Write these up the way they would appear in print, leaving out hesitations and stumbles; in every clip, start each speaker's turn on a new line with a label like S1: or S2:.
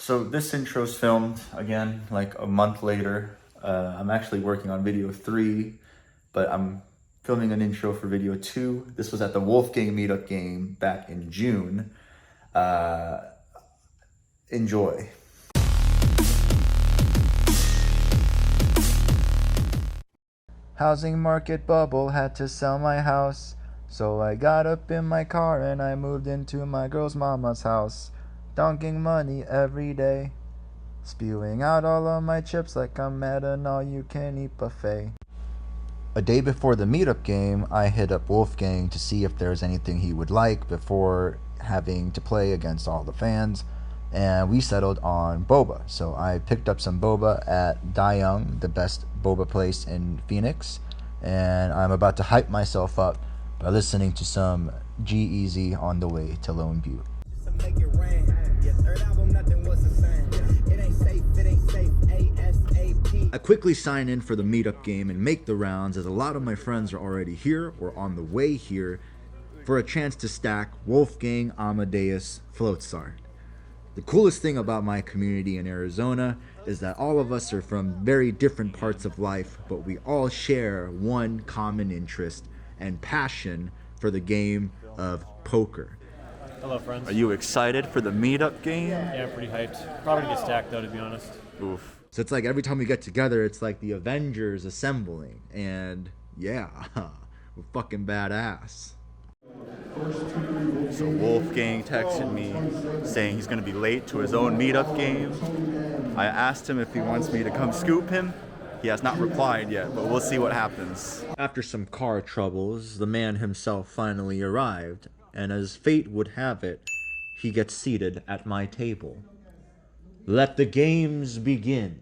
S1: So this intro's filmed again like a month later. I'm actually working on video 3, but I'm filming an intro for video 2. This was at the Wolfgang meetup game back in June. Enjoy. Housing market bubble, had to sell my house. So I got up in my car and I moved into my girl's mama's house. Donking money every day. Spewing out all of my chips like I'm at an all-you-can-eat buffet. A day before the meetup game, I hit up Wolfgang to see if there's anything he would like before having to play against all the fans, and we settled on boba. So I picked up some boba at Young, the best boba place in Phoenix, and I'm about to hype myself up by listening to some G-Eazy on the way to Lone Butte. I quickly sign in for the meetup game and make the rounds, as a lot of my friends are already here or on the way here for a chance to stack Wolfgang Amadeus Floatsart. The coolest thing about my community in Arizona is that all of us are from very different parts of life, but we all share one common interest and passion for the game of poker.
S2: Hello, friends.
S1: Are you excited for the meetup game?
S2: Yeah, I'm pretty hyped. Probably gonna get stacked, though, to be honest.
S1: Oof. So it's like every time we get together, it's like the Avengers assembling. And yeah, we're fucking badass. So Wolfgang texted me saying he's going to be late to his own meetup game. I asked him if he wants me to come scoop him. He has not replied yet, but we'll see what happens. After some car troubles, the man himself finally arrived. And as fate would have it, he gets seated at my table. Let the games begin.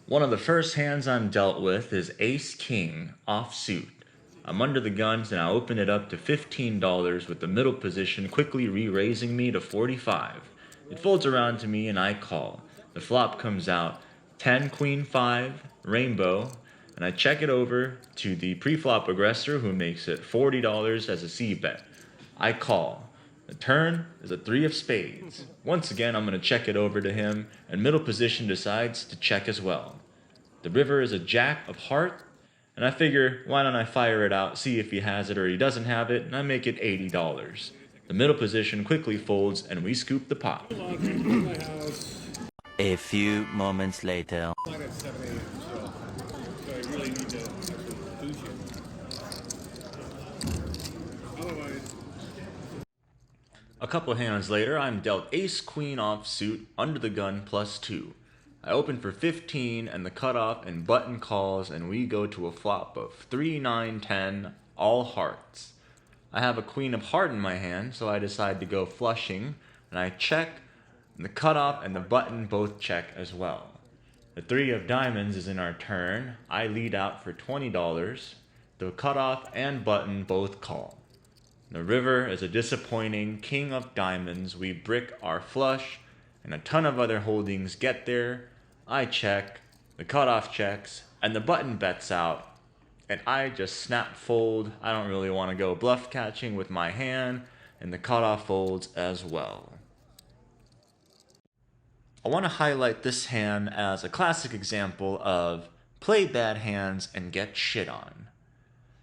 S1: One of the first hands I'm dealt with is Ace-King, offsuit. I'm under the guns and I open it up to $15 with the middle position quickly re-raising me to 45. It folds around to me and I call. The flop comes out 10 Queen 5, rainbow, and I check it over to the pre-flop aggressor who makes it $40 as a C-bet. I call. The turn is a 3 of spades. Once again, I'm going to check it over to him, and middle position decides to check as well. The river is a jack of heart, and I figure, why don't I fire it out, see if he has it or he doesn't have it, and I make it $80. The middle position quickly folds, and we scoop the pot.
S3: A few moments later.
S1: A couple hands later, I'm dealt ace-queen offsuit, under the gun +2. I open for 15 and the cutoff and button calls, and we go to a flop of 3, 9, 10, all hearts. I have a queen of heart in my hand, so I decide to go flushing, and I check, and the cutoff and the button both check as well. The 3 of diamonds is in our turn. I lead out for $20. The cutoff and button both call. The river is a disappointing king of diamonds. We brick our flush, and a ton of other holdings get there. I check, the cutoff checks, and the button bets out. And I just snap fold. I don't really want to go bluff catching with my hand, and the cutoff folds as well. I want to highlight this hand as a classic example of play bad hands and get shit on.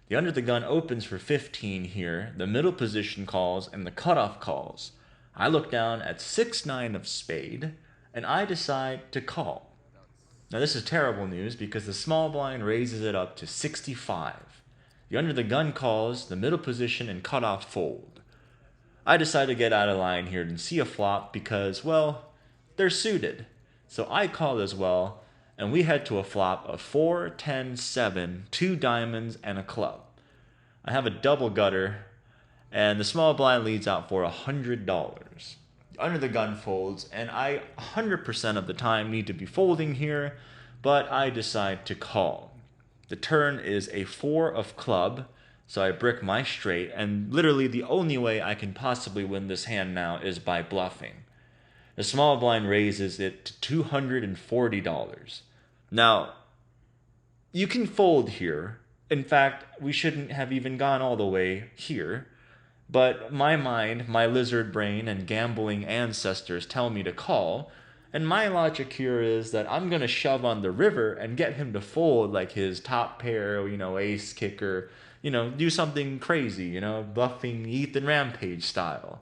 S1: The under the gun opens for 15 here, the middle position calls, and the cutoff calls. I look down at 6-9 of spade, and I decide to call. Now this is terrible news because the small blind raises it up to 65. The under the gun calls, the middle position and cutoff fold. I decide to get out of line here and see a flop because, well, they're suited. So I call as well, and we head to a flop of 4, 10, 7, 2 diamonds, and a club. I have a double gutter, and the small blind leads out for $100. Under the gun folds, and I 100% of the time need to be folding here, but I decide to call. The turn is a 4 of club, so I brick my straight, and literally the only way I can possibly win this hand now is by bluffing. The small blind raises it to $240. Now, you can fold here. In fact, we shouldn't have even gone all the way here. But my mind, my lizard brain, and gambling ancestors tell me to call, And my logic here is that I'm going to shove on the river and get him to fold like his top pair, ace kicker, do something crazy, bluffing Ethan Rampage style.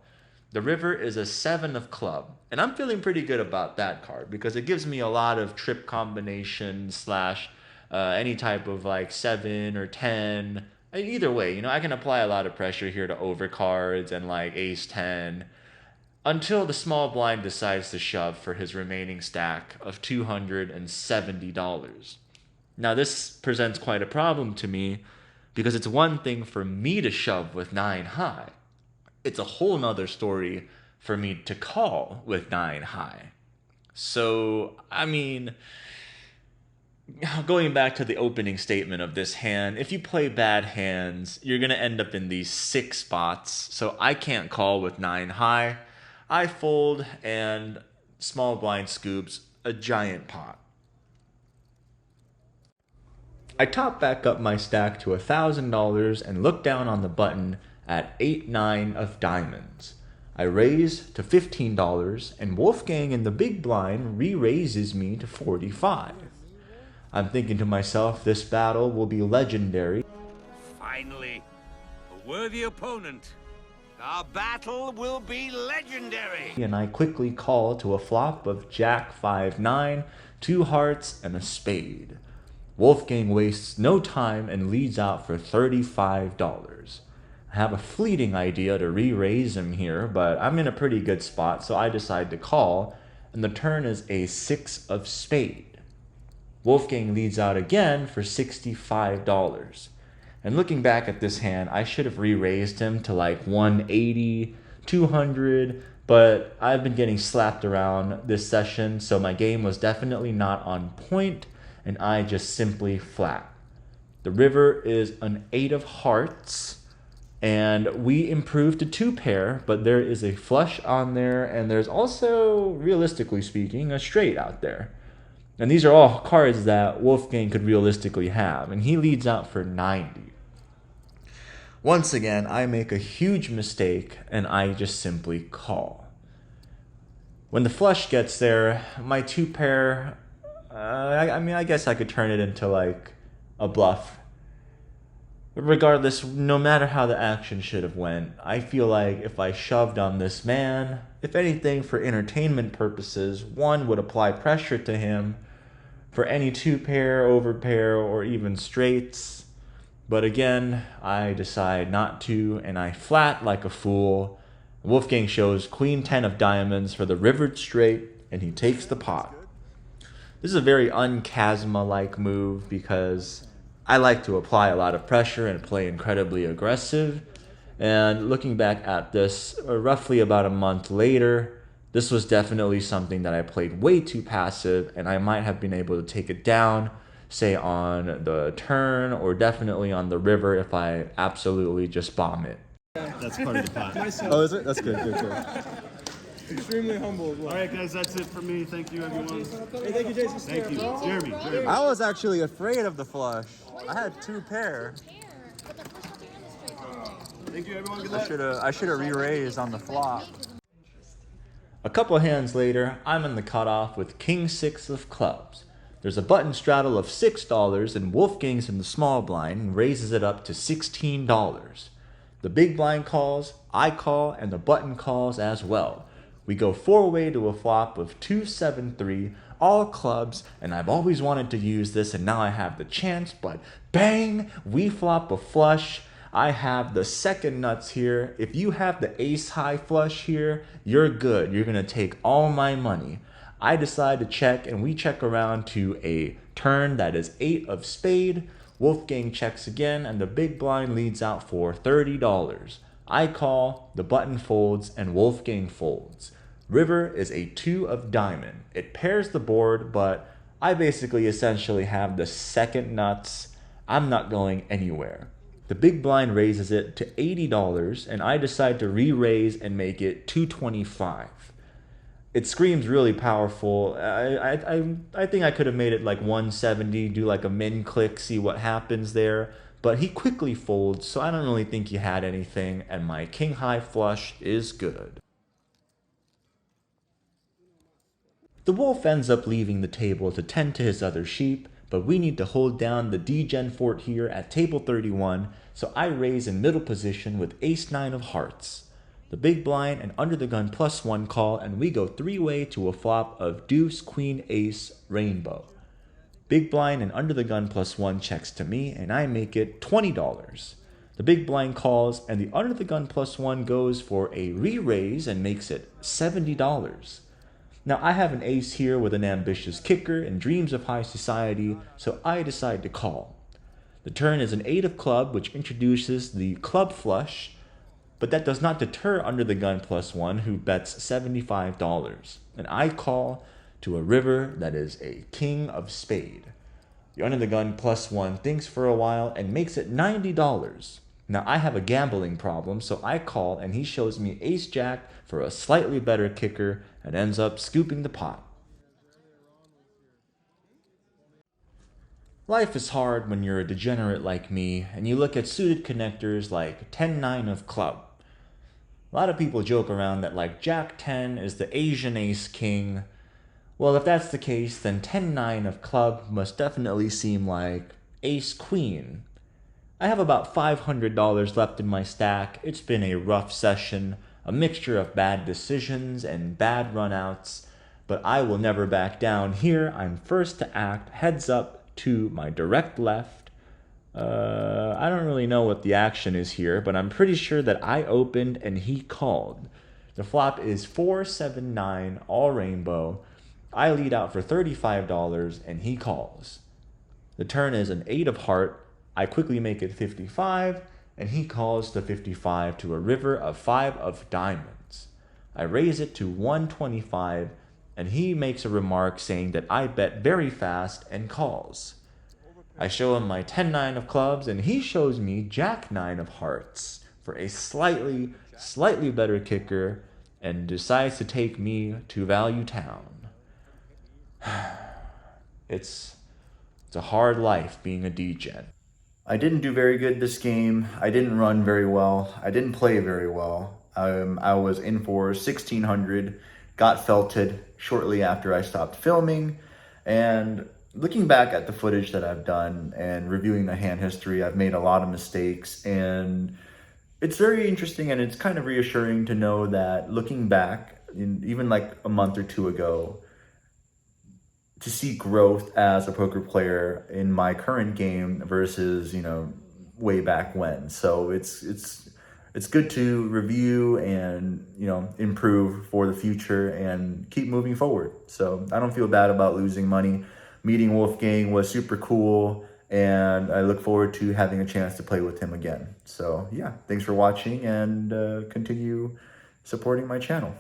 S1: The river is a 7 of club, and I'm feeling pretty good about that card because it gives me a lot of trip combination slash any type of like 7 or 10. Either way, I can apply a lot of pressure here to overcards and like ace 10 until the small blind decides to shove for his remaining stack of $270. Now this presents quite a problem to me because it's one thing for me to shove with 9 high. It's a whole nother story for me to call with 9 high. So, going back to the opening statement of this hand, if you play bad hands, you're going to end up in these 6 spots. So I can't call with 9 high. I fold and small blind scoops a giant pot. I top back up my stack to $1,000 and look down on the button at 8-9 of diamonds. I raise to $15 and Wolfgang in the big blind re-raises me to 45. I'm thinking to myself, this battle will be legendary.
S4: Finally, a worthy opponent. Our battle will be legendary.
S1: And I quickly call to a flop of Jack 5-9, 2 hearts, and a spade. Wolfgang wastes no time and leads out for $35. I have a fleeting idea to re-raise him here, but I'm in a pretty good spot, so I decide to call, and the turn is a 6 of spade. Wolfgang leads out again for $65. And looking back at this hand, I should have re-raised him to like 180, 200, but I've been getting slapped around this session, so my game was definitely not on point, and I just simply flat. The river is an 8 of hearts, and we improved to 2 pair, but there is a flush on there, and there's also, realistically speaking, a straight out there. And these are all cards that Wolfgang could realistically have, and he leads out for 90. Once again, I make a huge mistake, and I just simply call. When the flush gets there, my 2 pair, I guess I could turn it into like a bluff. But regardless, no matter how the action should have went, I feel like if I shoved on this man, if anything for entertainment purposes, one would apply pressure to him for any 2 pair, over pair, or even straights. But again, I decide not to, and I flat like a fool. Wolfgang shows Queen 10 of diamonds for the rivered straight, and he takes the pot. This is a very un-Kazma-like move because I like to apply a lot of pressure and play incredibly aggressive. And looking back at this, roughly about a month later, this was definitely something that I played way too passive, and I might have been able to take it down, say on the turn, or definitely on the river if I absolutely just bomb it.
S2: That's part of the pot.
S5: Oh, is it? That's good, good.
S6: Extremely humble as well.
S2: All right, guys, that's it for me. Thank you, everyone.
S6: Hey, thank you, Jason.
S2: Thank you. Jeremy.
S5: I was actually afraid of the flush. I had 2 pair.
S6: Thank you, everyone. Good luck.
S5: I should have re-raised on the flop.
S1: A couple hands later, I'm in the cutoff with King 6 of clubs. There's a button straddle of $6, and Wolfgang's in the small blind and raises it up to $16. The big blind calls, I call, and the button calls as well. We go 4-way to a flop of 2-7-3, all clubs, and I've always wanted to use this, and now I have the chance, but bang, we flop a flush. I have the second nuts here. If you have the ace high flush here, you're good. You're going to take all my money. I decide to check, and we check around to a turn that is 8 of spade. Wolfgang checks again, and the big blind leads out for $30. I call, the button folds, and Wolfgang folds. River is a 2 of diamond. It pairs the board, but I basically essentially have the second nuts. I'm not going anywhere. The big blind raises it to $80, and I decide to re-raise and make it $225. It screams really powerful. I think I could have made it like 170, do like a min click, see what happens there. But he quickly folds, so I don't really think he had anything, and my king high flush is good. The wolf ends up leaving the table to tend to his other sheep, but we need to hold down the DGen fort here at table 31, so I raise in middle position with ace-9 of hearts. The big blind and under the gun +1 call, and we go three-way to a flop of deuce, queen, ace, rainbow. Big blind and under the gun +1 checks to me, and I make it $20. The big blind calls, and the under the gun +1 goes for a re-raise and makes it $70. Now I have an ace here with an ambitious kicker and dreams of high society, so I decide to call. The turn is an 8 of club, which introduces the club flush, but that does not deter under the gun +1, who bets $75. And I call to a river that is a king of spade. The under the gun +1 thinks for a while and makes it $90. Now I have a gambling problem, so I call and he shows me ace-jack for a slightly better kicker and ends up scooping the pot. Life is hard when you're a degenerate like me and you look at suited connectors like 10-9 of club. A lot of people joke around that like Jack 10 is the Asian ace king. Well, if that's the case, then 10-9 of club must definitely seem like ace queen. I have about $500 left in my stack. It's been a rough session, a mixture of bad decisions and bad runouts, but I will never back down. Here, I'm first to act, heads up to my direct left. I don't really know what the action is here, but I'm pretty sure that I opened and he called. The flop is 4-7-9, all rainbow. I lead out for $35 and he calls. The turn is an 8 of heart. I quickly make it 55 and he calls the 55 to a river of 5 of diamonds. I raise it to 125 and he makes a remark saying that I bet very fast and calls. I show him my 10-9 of clubs and he shows me Jack 9 of hearts for a slightly better kicker and decides to take me to Value Town. It's a hard life being a DGen. I didn't do very good this game. I didn't run very well. I didn't play very well. I was in for 1,600, got felted shortly after I stopped filming, and looking back at the footage that I've done and reviewing the hand history, I've made a lot of mistakes, and it's very interesting and it's kind of reassuring to know that looking back, even like a month or two ago, to see growth as a poker player in my current game versus, way back when. So it's good to review and, improve for the future and keep moving forward. So I don't feel bad about losing money. Meeting Wolfgang was super cool, and I look forward to having a chance to play with him again. So yeah, thanks for watching, and continue supporting my channel.